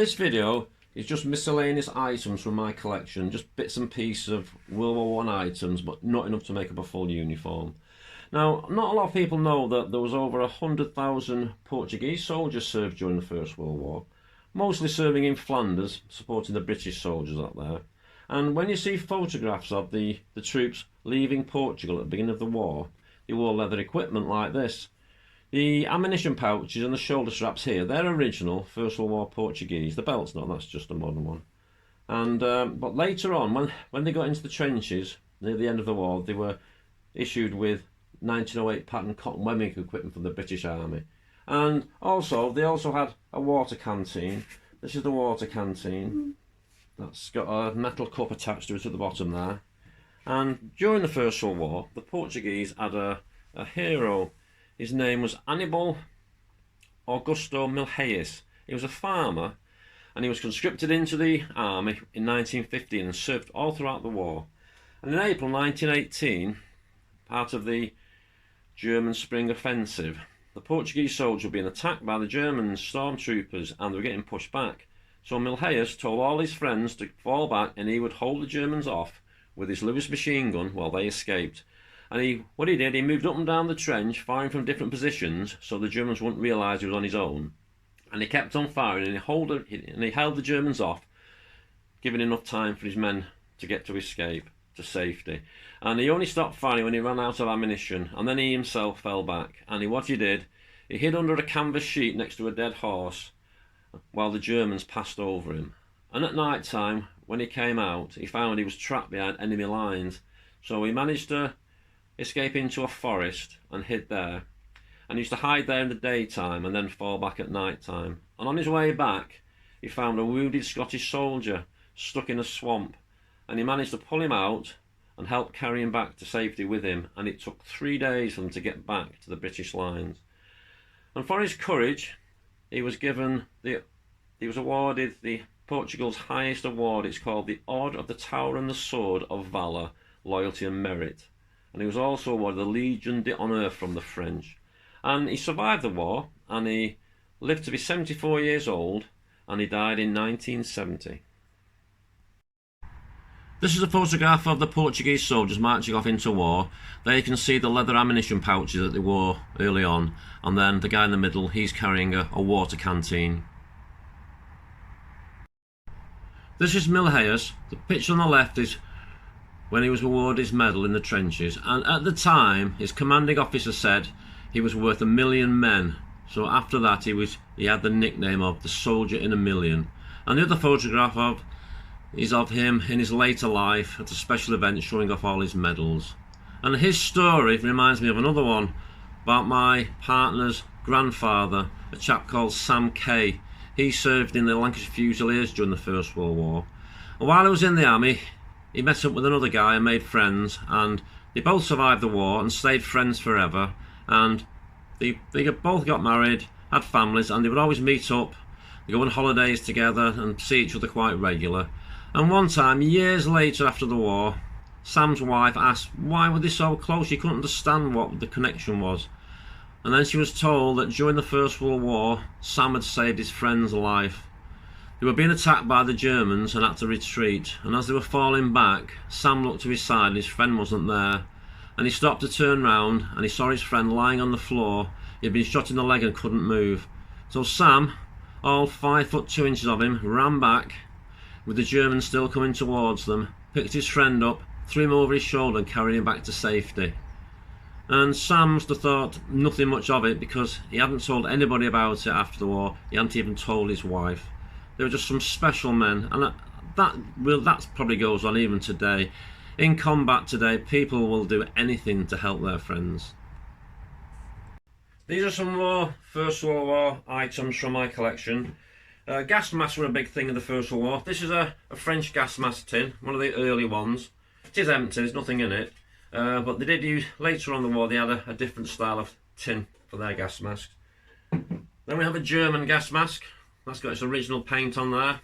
This video is just miscellaneous items from my collection, just bits and pieces of WW1 items, but not enough to make up a full uniform. Now, not a lot of people know that there was over 100,000 Portuguese soldiers served during the First World War, mostly serving in Flanders, supporting the British soldiers out there. And when you see photographs of the troops leaving Portugal at the beginning of the war, they wore leather equipment like this. The ammunition pouches and the shoulder straps here, they're original First World War Portuguese. The belt's not, that's just a modern one. And but later on, when they got into the trenches near the end of the war, they were issued with 1908 pattern cotton webbing equipment from the British Army. And also, they also had a water canteen. This is the water canteen. That's got a metal cup attached to it at the bottom there. And during the First World War, the Portuguese had a hero. His name was Anibal Augusto Milheias. He was a farmer and he was conscripted into the army in 1915 and served all throughout the war. And in April 1918, part of the German Spring Offensive, the Portuguese soldiers were being attacked by the German stormtroopers and they were getting pushed back. So Milheias told all his friends to fall back and he would hold the Germans off with his Lewis machine gun while they escaped. And what he did, he moved up and down the trench, firing from different positions, so the Germans wouldn't realise he was on his own. And he kept on firing, and he held the Germans off, giving enough time for his men to get to escape to safety. And he only stopped firing when he ran out of ammunition, and then he himself fell back. And what he did, he hid under a canvas sheet next to a dead horse, while the Germans passed over him. And at night time, when he came out, he found he was trapped behind enemy lines. So he managed to escape into a forest and hid there, and he used to hide there in the daytime and then fall back at night time. And on his way back he found a wounded Scottish soldier stuck in a swamp, and he managed to pull him out and help carry him back to safety with him, and it took 3 days for them to get back to the British lines. And for his courage he was awarded the Portugal's highest award. It's called the Order of the Tower and the Sword of Valour, Loyalty and Merit. And he was also awarded the Legion d'Honneur from the French. And he survived the war, and he lived to be 74 years old, and he died in 1970. This is a photograph of the Portuguese soldiers marching off into war. There you can see the leather ammunition pouches that they wore early on, and then the guy in the middle, he's carrying a water canteen. This is Milheias. The picture on the left is when he was awarded his medal in the trenches, and at the time his commanding officer said he was worth 1,000,000 men. So after that he had the nickname of the Soldier in a Million. And the other photograph is of him in his later life at a special event showing off all his medals. And his story reminds me of another one about my partner's grandfather, a chap called Sam Kay. He served in the Lancashire Fusiliers during the First World War, and while he was in the army he met up with another guy and made friends, and they both survived the war and stayed friends forever. And they both got married, had families, and they would always meet up. They go on holidays together and see each other quite regular. And one time, years later after the war, Sam's wife asked why were they so close. She couldn't understand what the connection was. And then she was told that during the First World War, Sam had saved his friend's life. They were being attacked by the Germans and had to retreat, and as they were falling back, Sam looked to his side and his friend wasn't there, and he stopped to turn round and he saw his friend lying on the floor. He'd been shot in the leg and couldn't move. So Sam, all 5 foot 2 inches of him, ran back with the Germans still coming towards them, picked his friend up, threw him over his shoulder and carried him back to safety. And Sam must have thought nothing much of it because he hadn't told anybody about it after the war. He hadn't even told his wife. They were just some special men, and that probably goes on even today. In combat today, people will do anything to help their friends. These are some more First World War items from my collection. Gas masks were a big thing in the First World War. This is a French gas mask tin, one of the early ones. It is empty, there's nothing in it. But they did use, later on in the war, they had a different style of tin for their gas masks. Then we have a German gas mask. That's got its original paint on there,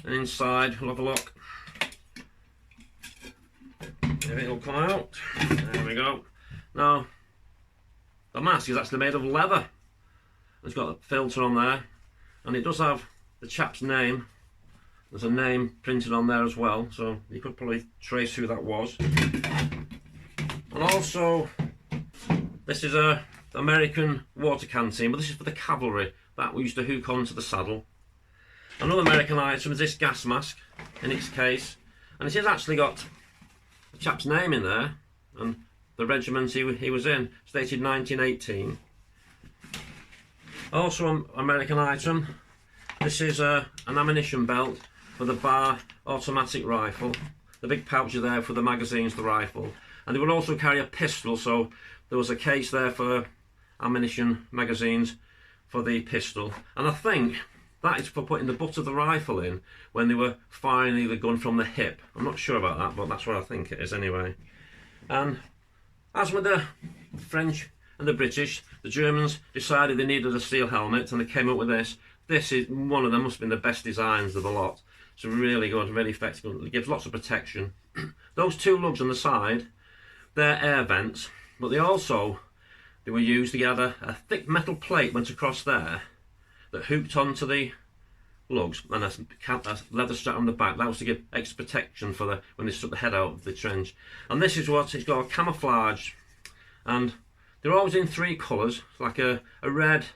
and inside we'll have a look. There it'll come out. There we go. Now the mask is actually made of leather. It's got a filter on there, and it does have the chap's name. There's a name printed on there as well, so you could probably trace who that was. And also, this is a American water canteen, but this is for the cavalry that we used to hook onto the saddle. Another American item is this gas mask in its case, and it has actually got the chap's name in there and the regiment he was in, stated 1918. Also an American item, this is an ammunition belt for the bar automatic rifle. The big pouch is there for the magazines, the rifle, and they would also carry a pistol, so there was a case there for ammunition magazines for the pistol, and I think that is for putting the butt of the rifle in when they were firing the gun from the hip. I'm not sure about that, but that's what I think it is anyway. And as with the French and the British, the Germans decided they needed a steel helmet, and they came up with this. This is one of them, must have been the best designs of the lot. It's really good, really effective. It gives lots of protection. Those two lugs on the side, they're air vents, but they were used to get a thick metal plate went across there that hooked onto the lugs, and a leather strap on the back. That was to give extra protection for when they stuck the head out of the trench. And this is what it's got, camouflage, and they're always in three colours, like a red,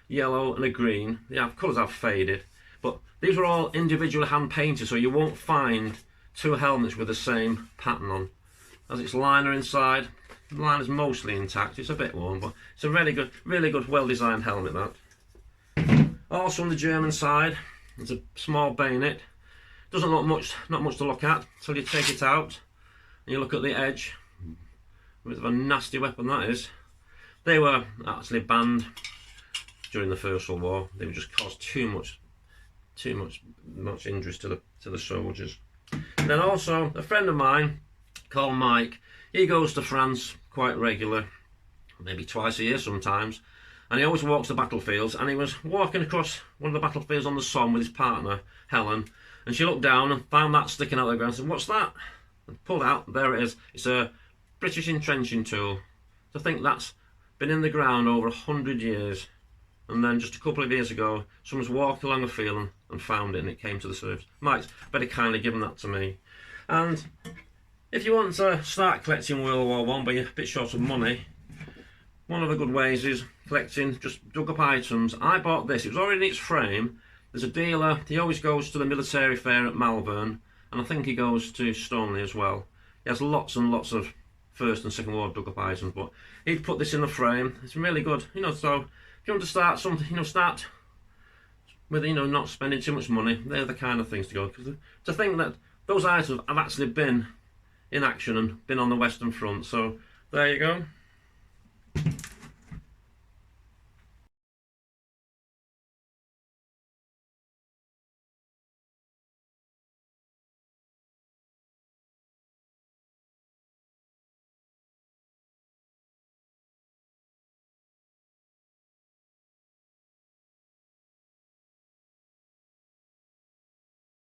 yellow and a green. The colours have faded, but these were all individually hand painted, so you won't find two helmets with the same pattern on. As its liner inside, the liner's mostly intact. It's a bit worn, but it's a really good, well-designed helmet, that. Also on the German side, there's a small bayonet. Doesn't look much, not much to look at until you take it out and you look at the edge. A bit of a nasty weapon that is. They were actually banned during the First World War. They would just cause too much injuries to the soldiers. And then also a friend of mine called Mike. He goes to France quite regular, maybe twice a year sometimes, and he always walks the battlefields. And he was walking across one of the battlefields on the Somme with his partner Helen, and she looked down and found that sticking out of the ground and said, "What's that?" And pulled out. There it is. It's a British entrenching tool. To think that's been in the ground over 100 years, and then just a couple of years ago someone's walked along a field and found it, and it came to the surface. Mike's very kindly given that to me. And if you want to start collecting World War I but you're a bit short of money, one of the good ways is collecting just dug up items. I bought this, it was already in its frame. There's a dealer, he always goes to the military fair at Malvern, and I think he goes to Stoneleigh as well. He has lots and lots of First and Second War dug up items, but he'd put this in the frame. It's really good, so if you want to start something, start with, not spending too much money. They're the kind of things to go, because to think that those items have actually been in action and been on the Western Front. So there you go.